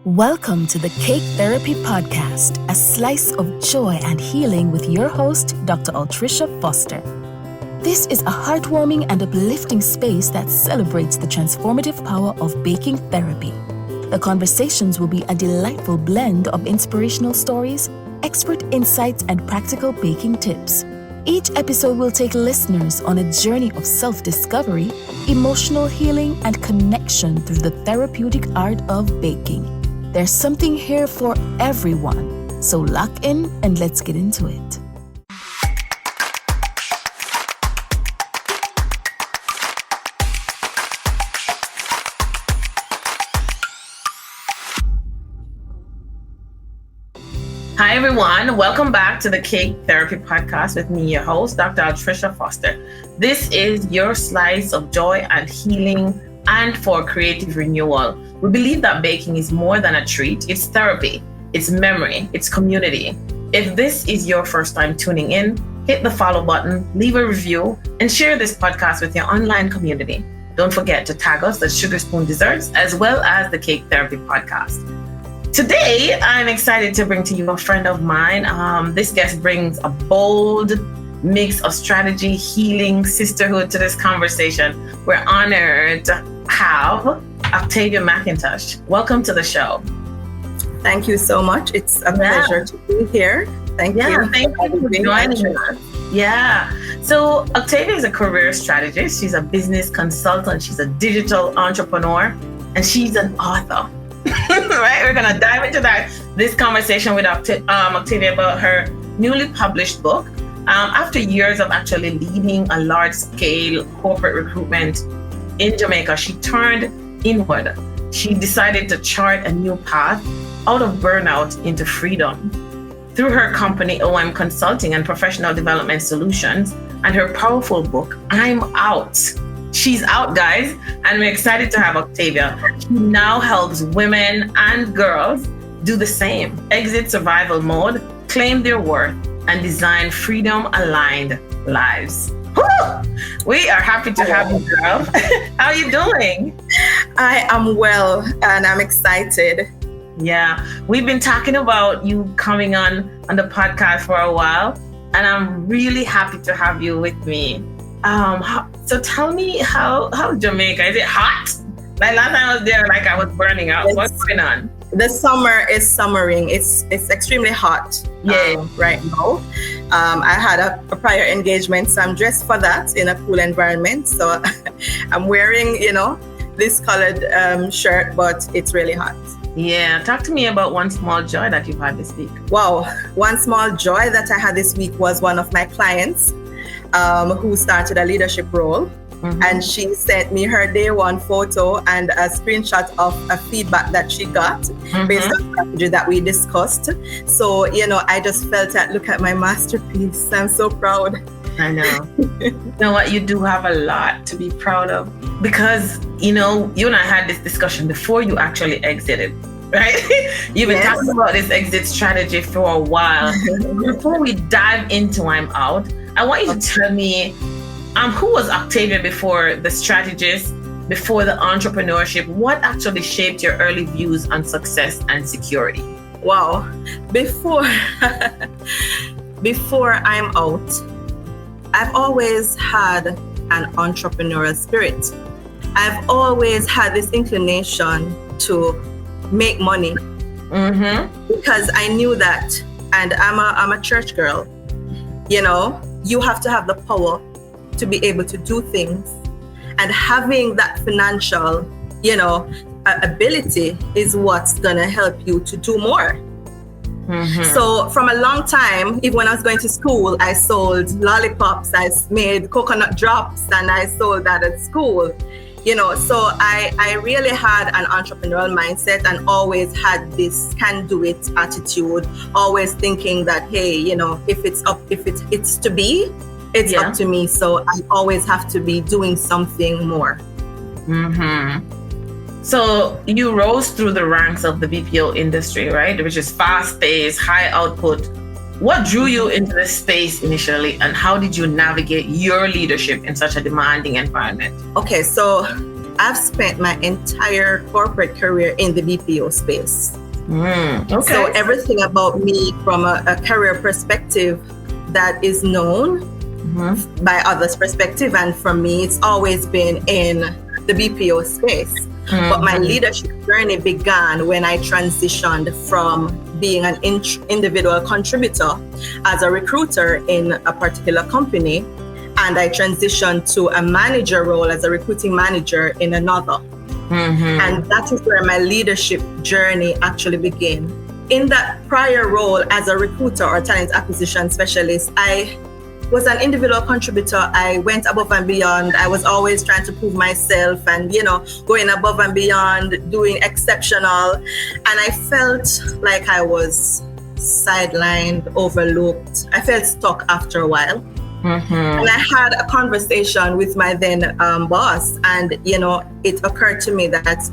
Welcome to the Cake Therapy Podcast, a slice of joy and healing with your host, Dr. Altricia Foster. This is a heartwarming and uplifting space that celebrates the transformative power of baking therapy. The conversations will be a delightful blend of inspirational stories, expert insights, and practical baking tips. Each episode will take listeners on a journey of self-discovery, emotional healing, and connection through the therapeutic art of baking. There's something here for everyone, so lock in and let's get into it. Hi everyone, welcome back to the Cake Therapy Podcast with me, your host, Dr. Altricia Foster. This is your slice of joy and healing and for creative renewal. We believe that baking is more than a treat. It's therapy, it's memory, it's community. If this is your first time tuning in, hit the follow button, leave a review, and share this podcast with your online community. Don't forget to tag us at Sugar Spoon Desserts as well as the Cake Therapy Podcast. Today, I'm excited to bring to you a friend of mine. This guest brings a bold mix of strategy, healing, sisterhood to this conversation. We're honored to have Octavia McIntosh. Welcome to the show. Thank you so much. It's a pleasure to be here. Thank you. Thank you for joining us. Yeah. So Octavia is a career strategist. She's a business consultant. She's a digital entrepreneur, and she's an author. Right? We're going to dive into this conversation with Octavia about her newly published book. After years of actually leading a large-scale corporate recruitment in Jamaica, she turned inward. She decided to chart a new path out of burnout into freedom. Through her company, OM Consulting and Professional Development Solutions, and her powerful book, I'm Out. She's out, guys, and we're excited to have Octavia. She now helps women and girls do the same. Exit survival mode, claim their worth, and design freedom-aligned lives. Woo! We are happy to have you, girl. How are you doing? I am well, and I'm excited. Yeah, we've been talking about you coming on the podcast for a while, and I'm really happy to have you with me. So tell me how's Jamaica? Is it hot? Like last time I was there, like I was burning out. What's going on? The summer is summering. It's extremely hot right now. I had a prior engagement, so I'm dressed for that in a cool environment. So I'm wearing, this colored shirt, but it's really hot. Yeah, talk to me about one small joy that you've had this week. Wow, one small joy that I had this week was one of my clients who started a leadership role. Mm-hmm. And she sent me her day one photo and a screenshot of a feedback that she got based on the strategy that we discussed. So, I just felt that, look at my masterpiece. I'm so proud. I know. You know what? You do have a lot to be proud of because, you and I had this discussion before you actually exited, right? You've been talking about this exit strategy for a while. Before we dive into I'm Out, I want you to tell me, who was Octavia before the strategist, before the entrepreneurship? What actually shaped your early views on success and security? Wow. Before I'm Out, I've always had an entrepreneurial spirit. I've always had this inclination to make money because I knew that, and I'm a church girl. You have to have the power to be able to do things, and having that financial, ability is what's gonna help you to do more. So from a long time, even when I was going to school, I sold lollipops, I made coconut drops, and I sold that at school. So I really had an entrepreneurial mindset and always had this can-do-it attitude, always thinking that, hey, if it's to be, it's up to me. So I always have to be doing something more. So you rose through the ranks of the BPO industry, right? Which is fast-paced, high output. What drew you into this space initially, and how did you navigate your leadership in such a demanding environment? Okay, so I've spent my entire corporate career in the BPO space. Okay. So everything about me from a career perspective that is known by others' perspective, and from me, it's always been in the BPO space. But my leadership journey began when I transitioned from being an individual contributor as a recruiter in a particular company, and I transitioned to a manager role as a recruiting manager in another. And that is where my leadership journey actually began. In that prior role as a recruiter or talent acquisition specialist, I was an individual contributor. I went above and beyond. I was always trying to prove myself and, going above and beyond, doing exceptional. And I felt like I was sidelined, overlooked. I felt stuck after a while. And I had a conversation with my then boss, and it occurred to me that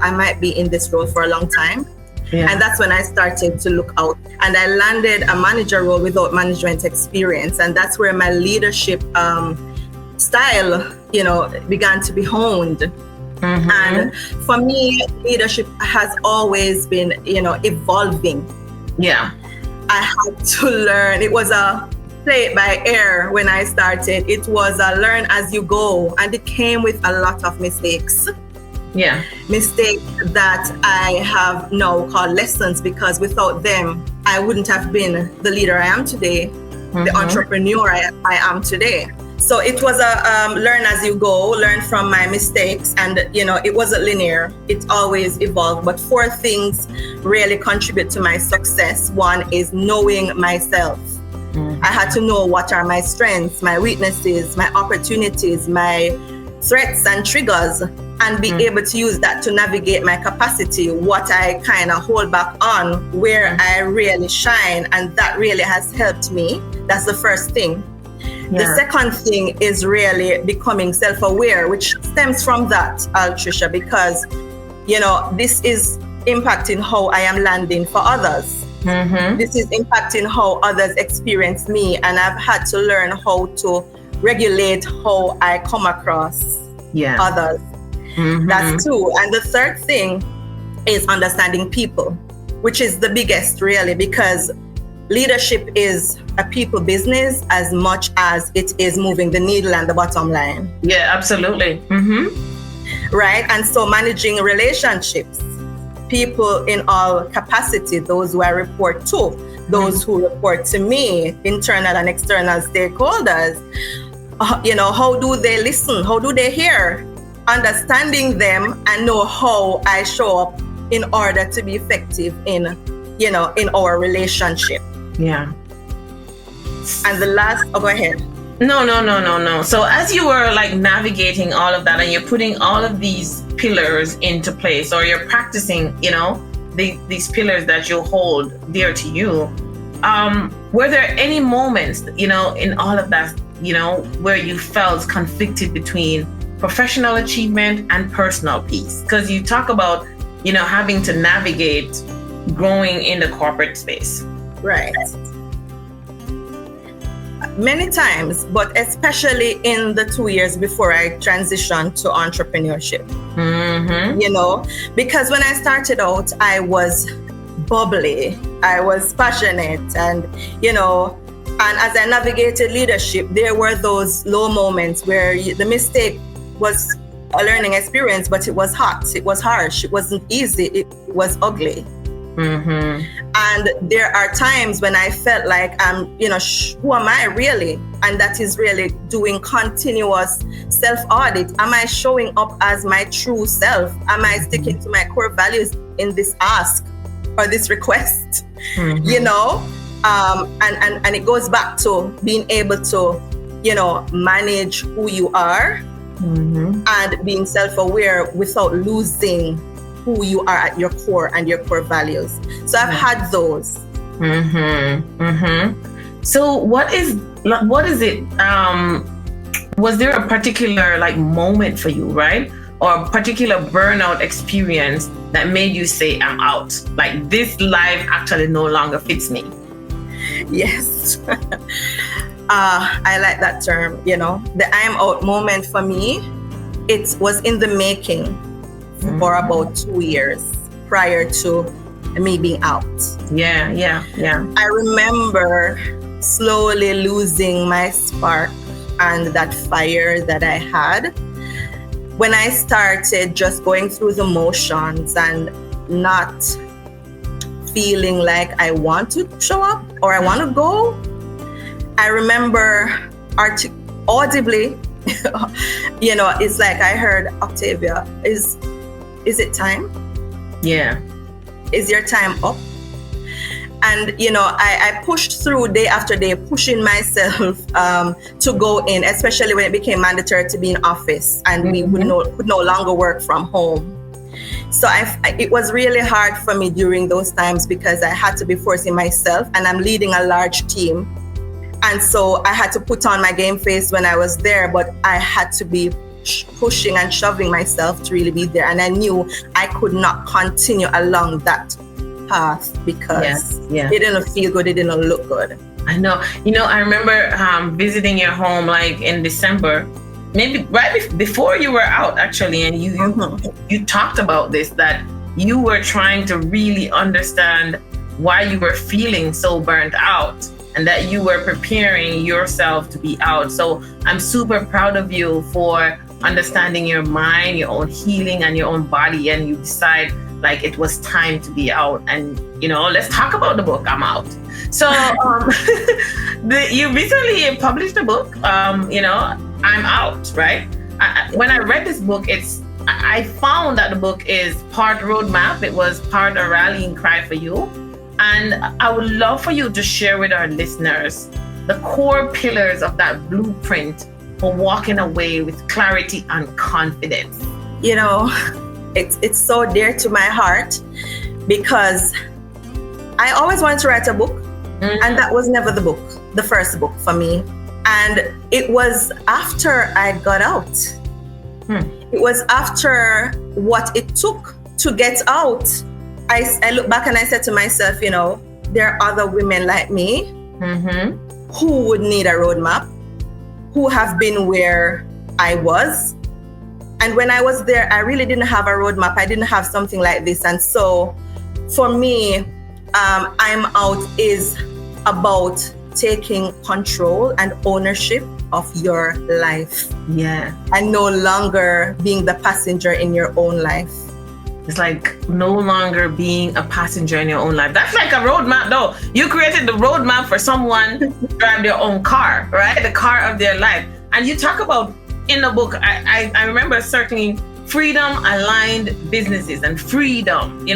I might be in this role for a long time. And that's when I started to look out, and I landed a manager role without management experience, and that's where my leadership style began to be honed. And for me, leadership has always been evolving. I had to learn. It was a play it by ear when I started. It was a learn as you go, and it came with a lot of mistakes. Mistakes that I have now called lessons, because without them, I wouldn't have been the leader I am today, the entrepreneur I am today. So it was a learn as you go, learn from my mistakes, and it wasn't linear. It always evolved. But 4 things really contribute to my success. One is knowing myself. I had to know what are my strengths, my weaknesses, my opportunities, my threats and triggers, and be able to use that to navigate my capacity, what I kind of hold back on, where I really shine. And that really has helped me. That's the first thing. The second thing is really becoming self-aware, which stems from that, Trisha, because, this is impacting how I am landing for others. This is impacting how others experience me, and I've had to learn how to regulate how I come across others. That's 2. And the third thing is understanding people, which is the biggest really, because leadership is a people business as much as it is moving the needle and the bottom line. Absolutely. Right? And so managing relationships, people in all capacity, those who I report to, those who report to me, internal and external stakeholders, how do they listen? How do they hear? Understanding them and know how I show up in order to be effective in our relationship. And the last, go ahead. No. So as you were navigating all of that, and you're putting all of these pillars into place, or you're practicing, these pillars that you hold dear to you, were there any moments, in all of that, where you felt conflicted between professional achievement and personal peace? Because you talk about, having to navigate growing in the corporate space. Right. Many times, but especially in the 2 years before I transitioned to entrepreneurship. Because when I started out, I was bubbly, I was passionate, and and as I navigated leadership, there were those low moments where the mistake was a learning experience, but it was hot, it was harsh, it wasn't easy, it was ugly. And there are times when I felt like who am I really? And that is really doing continuous self-audit. Am I showing up as my true self? Am I sticking to my core values in this ask or this request? And it goes back to being able to, manage who you are and being self-aware without losing who you are at your core and your core values. So I've had those. So what is it? Was there a particular moment for you, right? Or a particular burnout experience that made you say, I'm out? This life actually no longer fits me. Yes. I like that term, the I am out moment for me it was in the making for about 2 years prior to me being out. Yeah. I remember slowly losing my spark and that fire that I had when I started just going through the motions and not feeling like I want to show up or I want to go. I remember audibly, it's like I heard, Octavia, is it time? Yeah. Is your time up? And, I pushed through day after day, pushing myself to go in, especially when it became mandatory to be in office and we could no longer work from home. So it was really hard for me during those times because I had to be forcing myself, and I'm leading a large team. And so I had to put on my game face when I was there, but I had to be pushing and shoving myself to really be there. And I knew I could not continue along that path because it didn't feel good, it didn't look good. I know. I remember visiting your home like in December, maybe right before you were out actually, and you talked about this, that you were trying to really understand why you were feeling so burnt out and that you were preparing yourself to be out. So I'm super proud of you for understanding your mind, your own healing and your own body, and you decide like it was time to be out. And let's talk about the book, I'm Out. So you recently published a book, I'm Out, right? When I read this book, I found that the book is part roadmap, it was part a rallying cry for you. And I would love for you to share with our listeners the core pillars of that blueprint for walking away with clarity and confidence. It's so dear to my heart because I always wanted to write a book, and that was never the first book for me. And it was after I got out. It was after what it took to get out. I look back and I said to myself, there are other women like me who would need a roadmap, who have been where I was. And when I was there, I really didn't have a roadmap. I didn't have something like this. And so for me, I'm Out is about taking control and ownership of your life. Yeah. And no longer being the passenger in your own life. It's like no longer being a passenger in your own life. That's like a roadmap though. You created the roadmap for someone to drive their own car, right? The car of their life. And you talk about in the book, I remember certainly freedom aligned businesses and freedom,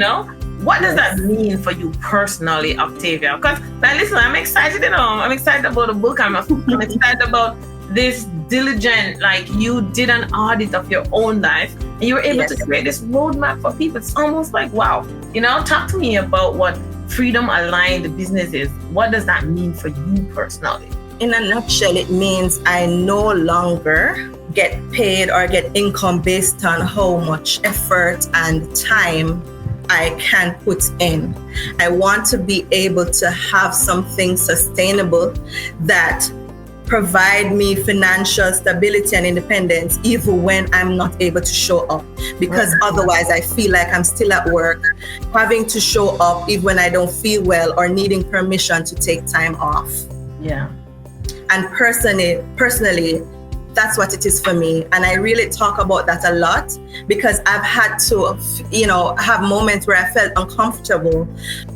What does that mean for you personally, Octavia? Because listen, I'm excited, I'm excited about the book. I'm excited about this diligent, like you did an audit of your own life and you were able to create this roadmap for people. It's almost like, wow, talk to me about what freedom aligned business is. What does that mean for you personally? In a nutshell, it means I no longer get paid or get income based on how much effort and time I can put in. I want to be able to have something sustainable that provide me financial stability and independence even when I'm not able to show up, because otherwise I feel like I'm still at work, having to show up even when I don't feel well or needing permission to take time off. Yeah. And personally, that's what it is for me. And I really talk about that a lot because I've had to, have moments where I felt uncomfortable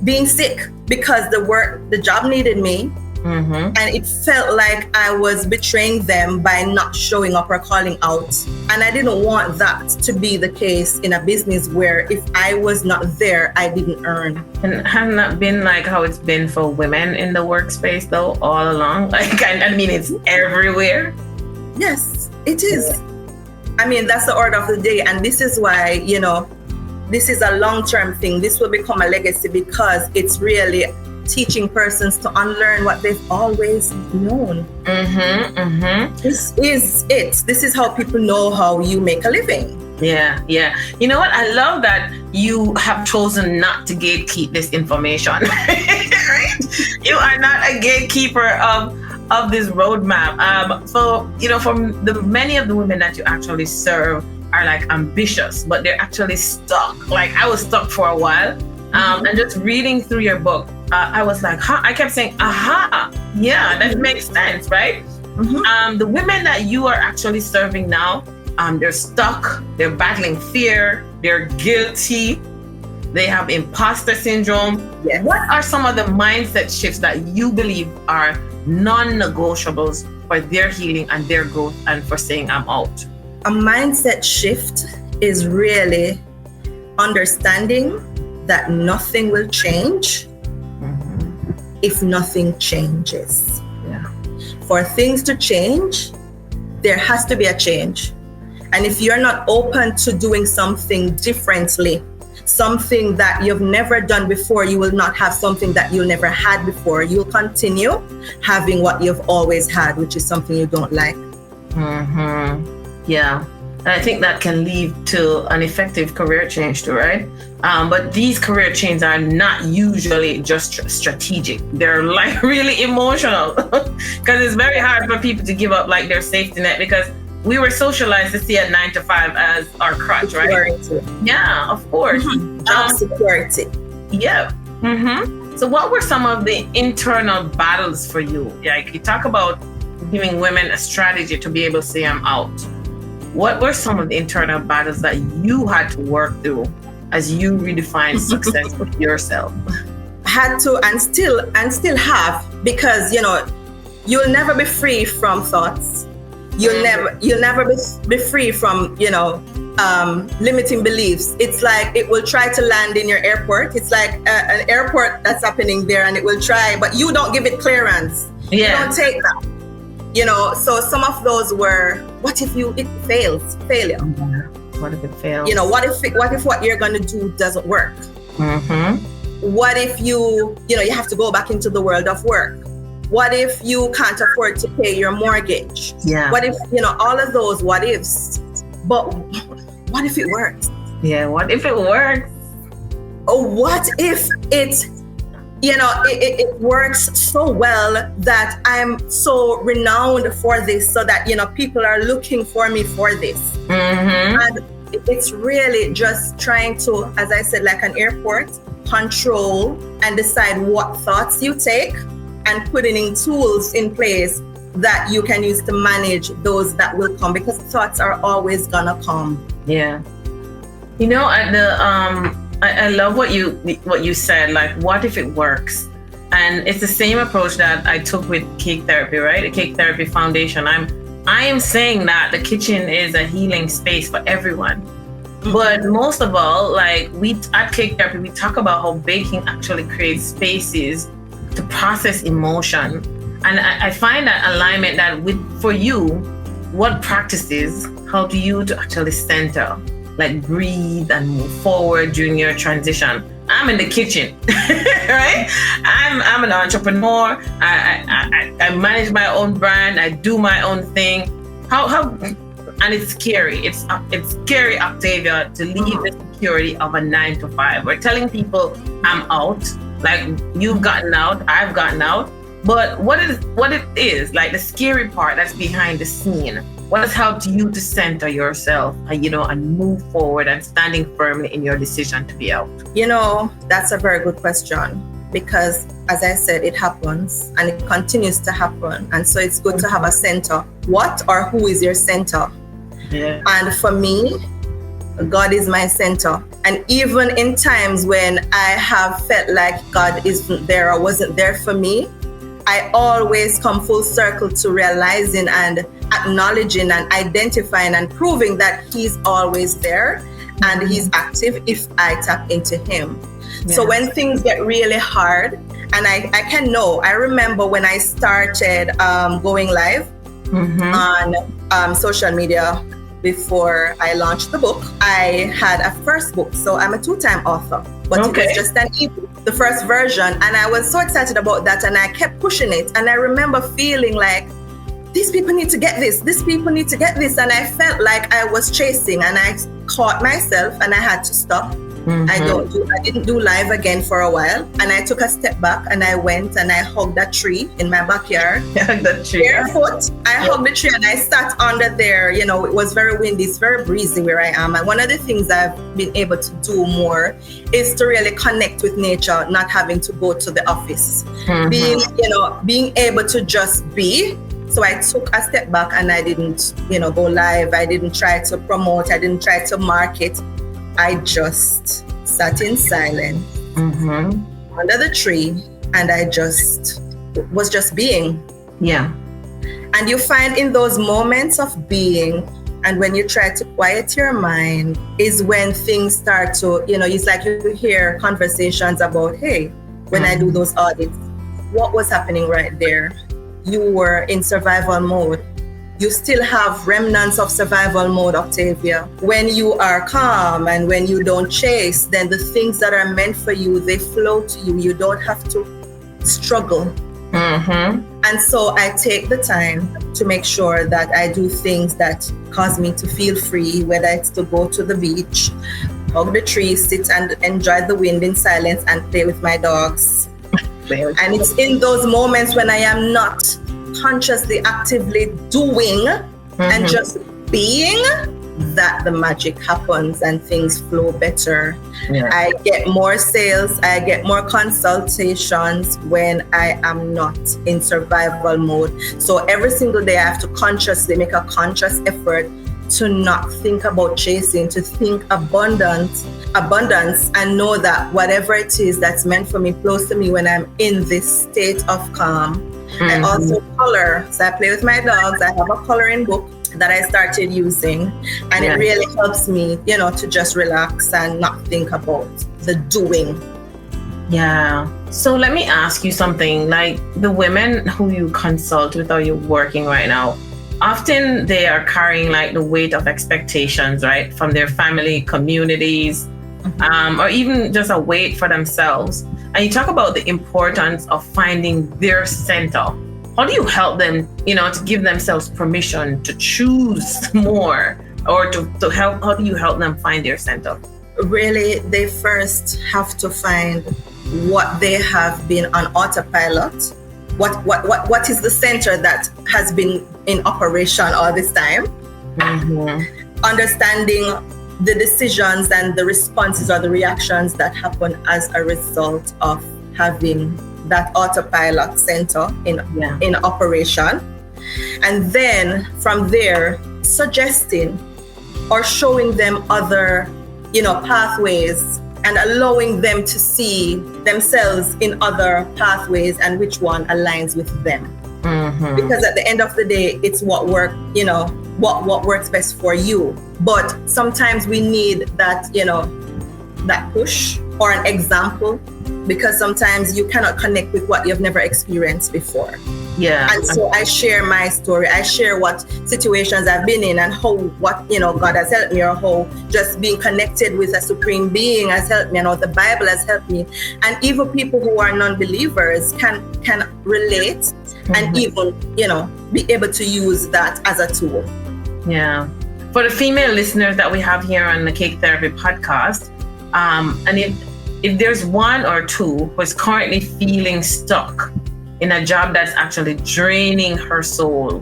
being sick because the job needed me. And it felt like I was betraying them by not showing up or calling out. And I didn't want that to be the case in a business where if I was not there, I didn't earn. And hasn't that been like how it's been for women in the workspace though, all along? Like, I mean, it's everywhere. Yes, it is. I mean, that's the order of the day. And this is why, this is a long-term thing. This will become a legacy because it's really teaching persons to unlearn what they've always known. This is it. This is how people know how you make a living. Yeah. You know what? I love that you have chosen not to gatekeep this information. Right? You are not a gatekeeper of this roadmap. So, from the many of the women that you actually serve are like ambitious, but they're actually stuck. Like I was stuck for a while. And just reading through your book, I was like, I kept saying, yeah, that makes sense, right? The women that you are actually serving now, they're stuck, they're battling fear, they're guilty, they have imposter syndrome. Yes. What are some of the mindset shifts that you believe are non-negotiables for their healing and their growth and for saying I'm out? A mindset shift is really understanding that nothing will change if nothing changes. Yeah. For things to change, there has to be a change. And if you're not open to doing something differently, something that you've never done before, you will not have something that you never had before. You'll continue having what you've always had, which is something you don't like. Yeah. And I think that can lead to an effective career change too, right? But these career changes are not usually just strategic. They're like really emotional because it's very hard for people to give up like their safety net because we were socialized to see a 9 to 5 as our crutch, right? Yeah, of course. Job security. Yeah. So what were some of the internal battles for you? Like you talk about giving women a strategy to be able to say I'm out. What were some of the internal battles that you had to work through as you redefined success for yourself? Had to and still have, because you'll never be free from thoughts. You'll never be free from limiting beliefs. It's like it will try to land in your airport. It's like an airport that's happening there, and it will try, but you don't give it clearance. You don't take that. So some of those were, what if it fails? Failure. What if it fails? What if what you're going to do doesn't work? What if you have to go back into the world of work? What if you can't afford to pay your mortgage? Yeah. What if, all of those what ifs? But what if it works? Yeah, what if it works? Oh, what if it works so well that I'm so renowned for this, so that, people are looking for me for this. And it's really just trying to, as I said, like an airport, control and decide what thoughts you take and putting in tools in place that you can use to manage those that will come, because thoughts are always gonna come. Yeah. I love what you said, like, what if it works? And it's the same approach that I took with Cake Therapy, right? The Cake Therapy Foundation. I am saying that the kitchen is a healing space for everyone. But most of all, like we at Cake Therapy, we talk about how baking actually creates spaces to process emotion. And I find that alignment that for you, what practices help you to actually center, like breathe and move forward during your transition? I'm in the kitchen, right? I'm an entrepreneur. I manage my own brand. I do my own thing. And it's scary. It's scary, Octavia, to leave the security of a 9 to 5. We're telling people I'm out. Like, you've gotten out, I've gotten out. But what it is, like the scary part that's behind the scene, what has helped you to center yourself, and move forward and standing firmly in your decision to be out? That's a very good question, because as I said, it happens and it continues to happen. And so it's good to have a center. What or who is your center? Yeah. And for me, God is my center. And even in times when I have felt like God isn't there or wasn't there for me, I always come full circle to realizing and acknowledging and identifying and proving that He's always there and He's active if I tap into Him. Yeah. So when things get really hard, and I remember when I started going live on social media before I launched the book, I had a first book. So I'm a 2-time author, but It was just an ebook, the first version. And I was so excited about that, and I kept pushing it. And I remember feeling like, these people need to get this. These people need to get this. And I felt like I was chasing, and I caught myself and I had to stop I didn't do live again for a while, and I took a step back and I went and I hugged a tree in my backyard. That tree. Barefoot. I hugged the tree and I sat under there. You know, it was very windy, it's very breezy where I am. And one of the things I've been able to do more is to really connect with nature, not having to go to the office. Being able to just be. So I took a step back and I didn't, go live. I didn't try to promote. I didn't try to market. I just sat in silence under the tree, and I was just being. Yeah. And you find in those moments of being, and when you try to quiet your mind, is when things start to, it's like you hear conversations about, hey, when I do those audits, what was happening right there? You were in survival mode. You still have remnants of survival mode, Octavia. When you are calm and when you don't chase, then the things that are meant for you, they flow to you. You don't have to struggle. And so I take the time to make sure that I do things that cause me to feel free, whether it's to go to the beach, hug the tree, sit and enjoy the wind in silence and play with my dogs. And it's in those moments when I am not consciously, actively doing and just being that the magic happens and things flow better. Yeah. I get more sales, I get more consultations when I am not in survival mode. So every single day I have to consciously make a conscious effort to not think about chasing, to think abundance, and know that whatever it is that's meant for me flows to me when I'm in this state of calm. I also color. So I play with my dogs. I have a coloring book that I started using, and it really helps me, to just relax and not think about the doing. Yeah. So let me ask you something. Like the women who you consult with or you're working right now, often they are carrying like the weight of expectations, right? From their family, communities, or even just a weight for themselves. And you talk about the importance of finding their center. How do you help them, to give themselves permission to choose more, or to help? How do you help them find their center? Really, they first have to find what they have been on autopilot. What is the center that has been in operation all this time? Understanding the decisions and the responses or the reactions that happen as a result of having that autopilot center in operation. And then from there, suggesting or showing them other, pathways, and allowing them to see themselves in other pathways and which one aligns with them. Because at the end of the day, it's what what works best for you. But sometimes we need that, that push or an example, because sometimes you cannot connect with what you've never experienced before. Yeah. And so I share my story. I share what situations I've been in and what God has helped me, or how just being connected with a supreme being has helped me, and how the Bible has helped me. And even people who are non-believers can relate and even, be able to use that as a tool. Yeah. For the female listeners that we have here on the Cake Therapy podcast, and if there's one or two who is currently feeling stuck in a job that's actually draining her soul,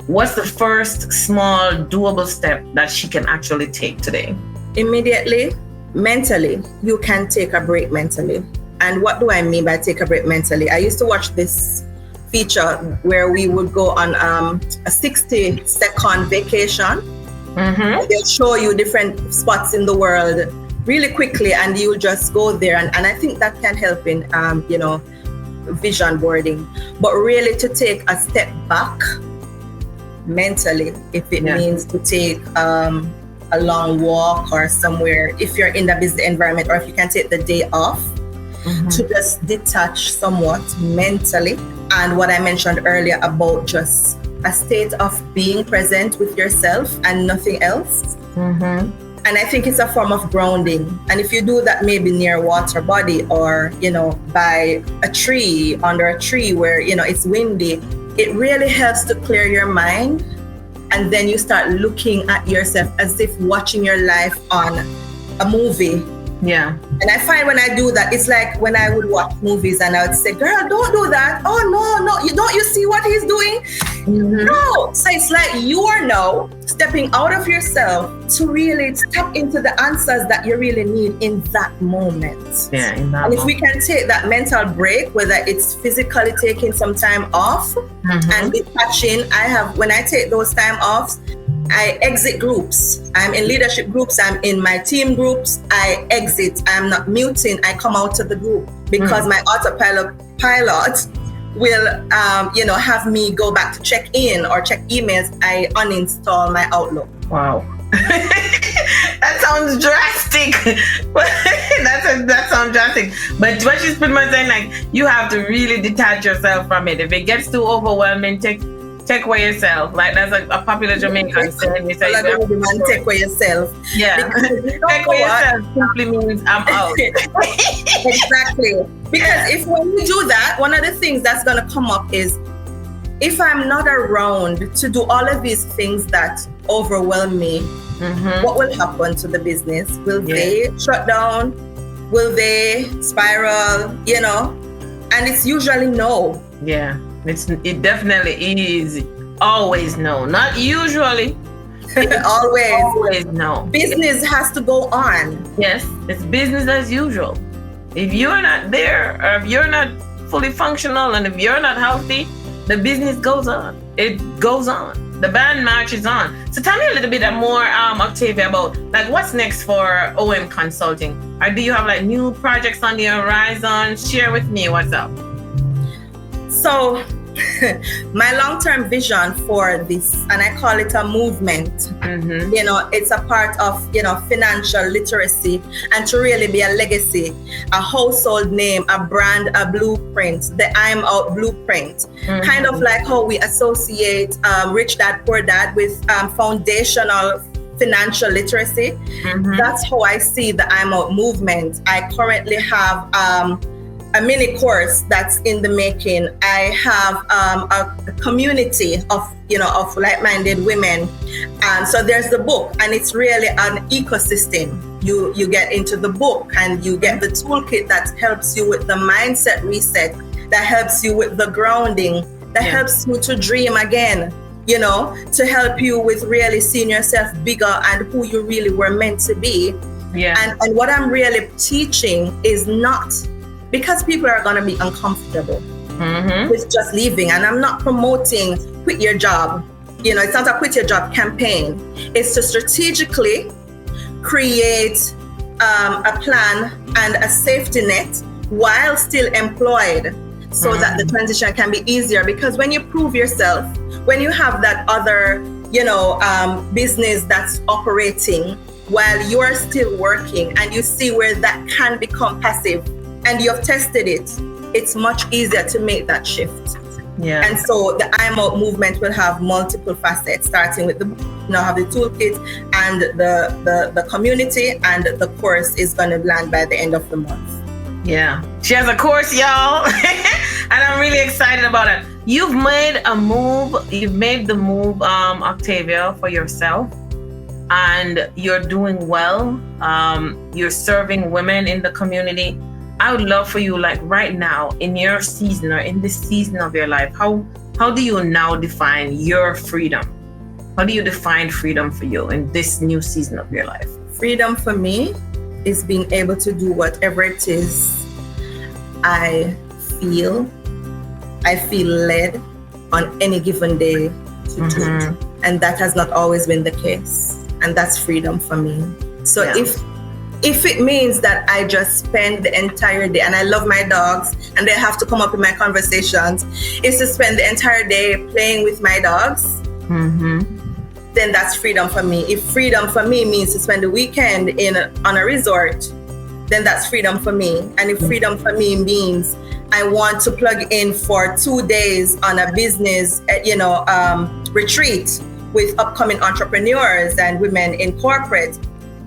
what's the first small doable step that she can actually take today? Immediately, mentally, you can take a break mentally. And what do I mean by take a break mentally? I used to watch this feature where we would go on a 60-second vacation. They'll show you different spots in the world really quickly, and you just go there. And I think that can help in, vision boarding. But really to take a step back mentally, if it means to take a long walk or somewhere, if you're in the busy environment, or if you can take the day off, to just detach somewhat mentally. And what I mentioned earlier about just a state of being present with yourself and nothing else. And I think it's a form of grounding. And if you do that maybe near a water body, or, by a tree, under a tree where, it's windy, it really helps to clear your mind. And then you start looking at yourself as if watching your life on a movie, Yeah. And I find when I do that, it's like when I would watch movies and I would say, girl, don't do that. Oh, no, you see what he's doing? Mm-hmm. No. So it's like you are now stepping out of yourself to really step into the answers that you really need in that moment. Yeah, in that and if moment. we can take that mental break, whether it's physically taking some time off and detaching, when I take those time offs, I exit groups. I'm in leadership groups. I'm in my team groups. I exit. I'm not muting. I come out of the group because my autopilot will, have me go back to check in or check emails. I uninstall my Outlook. Wow. That sounds drastic. That sounds drastic. But what she's pretty much saying, like, you have to really detach yourself from it. If it gets too overwhelming, take away yourself. Like, that's a popular Jamaican saying. You say, take away yourself. Yeah. Take away yourself simply means I'm out. Exactly. Because if when you do that, one of the things that's going to come up is, if I'm not around to do all of these things that overwhelm me, what will happen to the business? Will they shut down? Will they spiral? And it's usually no. Yeah, it definitely is. Always no, not usually. Always no. Business has to go on. Yes, it's business as usual. If you're not there, or if you're not fully functional, and if you're not healthy, the business goes on. It goes on. The band marches on. So tell me a little bit more, Octavia, about like what's next for OM Consulting. Or do you have like new projects on the horizon? Share with me what's up. So my long-term vision for this, and I call it a movement, it's a part of, financial literacy, and to really be a legacy, a household name, a brand, a blueprint, the I'm Out blueprint, kind of like how we associate Rich Dad, Poor Dad with foundational financial literacy. That's how I see the I'm Out movement. I currently have a mini course that's in the making. I have a community of like-minded women, and so there's the book, and it's really an ecosystem. You get into the book and you get the toolkit that helps you with the mindset reset, that helps you with the grounding, that helps you to dream again, to help you with really seeing yourself bigger and who you really were meant to be. And what I'm really teaching is not because people are going to be uncomfortable with just leaving. And I'm not promoting quit your job. It's not a quit your job campaign. It's to strategically create a plan and a safety net while still employed, so that the transition can be easier. Because when you prove yourself, when you have that other, business that's operating while you're still working, and you see where that can become passive, and you've tested it, it's much easier to make that shift. And so the I'm Out movement will have multiple facets, starting with have the toolkit and the community, and the course is going to land by the end of the month. Yeah, she has a course, y'all. And I'm really excited about it. You've made a move. You've made the move, Octavia, for yourself, and you're doing well. You're serving women in the community. I would love for you, like right now, in your season or in this season of your life, how do you now define your freedom? How do you define freedom for you in this new season of your life? Freedom for me is being able to do whatever it is I feel led on any given day to do. And that has not always been the case. And that's freedom for me. So if it means that I just spend the entire day, and I love my dogs and they have to come up in my conversations, is to spend the entire day playing with my dogs, then that's freedom for me. If freedom for me means to spend the weekend on a resort, then that's freedom for me. And if freedom for me means I want to plug in for 2 days on a business, retreat with upcoming entrepreneurs and women in corporate,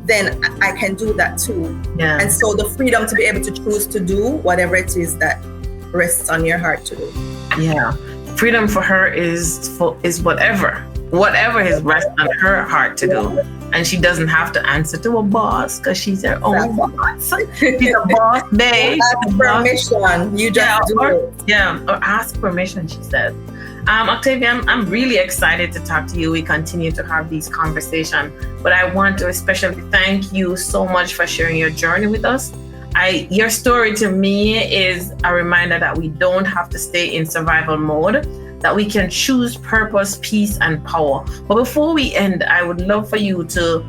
then I can do that too. And so the freedom to be able to choose to do whatever it is that rests on your heart to do. Freedom for her is whatever has rest on her heart to do. and she doesn't have to answer to a boss because she's her own boss. She's a boss babe. Ask permission. You just do it. Yeah, or ask permission, she said. Octavia, I'm really excited to talk to you. We continue to have these conversations, but I want to especially thank you so much for sharing your journey with us. Your story to me is a reminder that we don't have to stay in survival mode, that we can choose purpose, peace, and power. But before we end, I would love for you to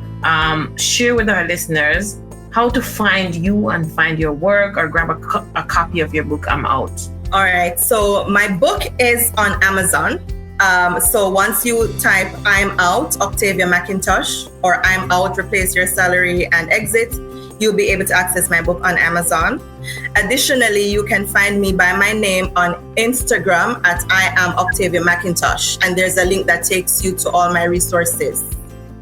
share with our listeners how to find you and find your work, or grab a copy of your book, I'm Out. All right. So my book is on Amazon. So once you type I'm Out, Octavia McIntosh, or I'm Out, replace your salary and exit, you'll be able to access my book on Amazon. Additionally, you can find me by my name on Instagram at I am Octavia McIntosh. And there's a link that takes you to all my resources.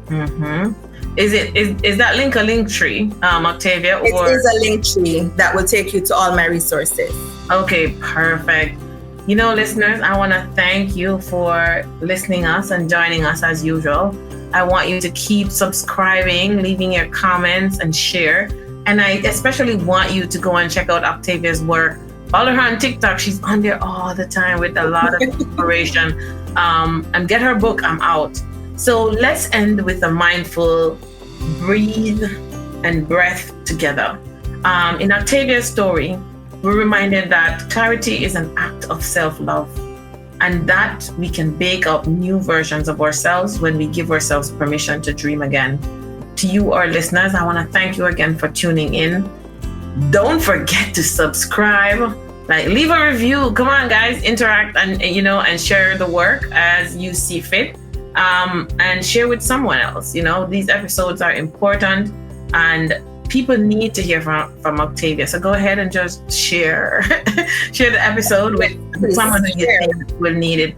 Mm-hmm. Is that link a link tree, Octavia? Or? It is a link tree that will take you to all my resources. Okay, perfect. You know, listeners, I want to thank you for listening us and joining us as usual. I want you to keep subscribing, leaving your comments and share. And I especially want you to go and check out Octavia's work. Follow her on TikTok. She's on there all the time with a lot of inspiration. And get her book, I'm Out. So let's end with a mindful breathe and breath together. In Octavia's story, we're reminded that clarity is an act of self-love, and that we can bake up new versions of ourselves when we give ourselves permission to dream again. To you, our listeners, I want to thank you again for tuning in. Don't forget to subscribe, leave a review. Come on, guys, interact and share the work as you see fit. And share with someone else. These episodes are important, and people need to hear from Octavia. So go ahead and just share the episode with someone who you think will need it.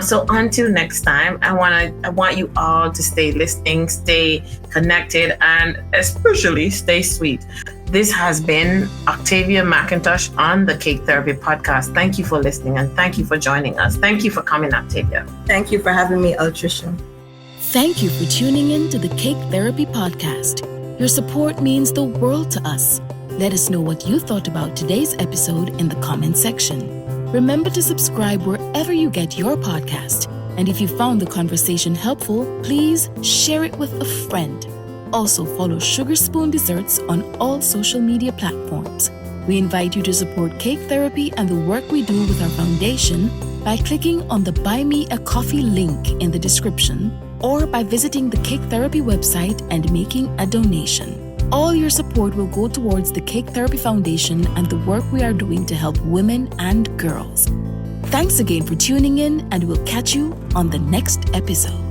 So until next time, I want you all to stay listening, stay connected, and especially stay sweet. This has been Octavia McIntosh on the Cake Therapy Podcast. Thank you for listening, and thank you for joining us. Thank you for coming, Octavia. Thank you for having me, Altricia. Thank you for tuning in to the Cake Therapy Podcast. Your support means the world to us. Let us know what you thought about today's episode in the comment section. Remember to subscribe wherever you get your podcast. And if you found the conversation helpful, please share it with a friend. Also follow Sugar Spoon Desserts on all social media platforms. We invite you to support Cake Therapy and the work we do with our foundation by clicking on the Buy Me a Coffee link in the description, or by visiting the Cake Therapy website and making a donation. All your support will go towards the Cake Therapy Foundation and the work we are doing to help women and girls. Thanks again for tuning in, and we'll catch you on the next episode.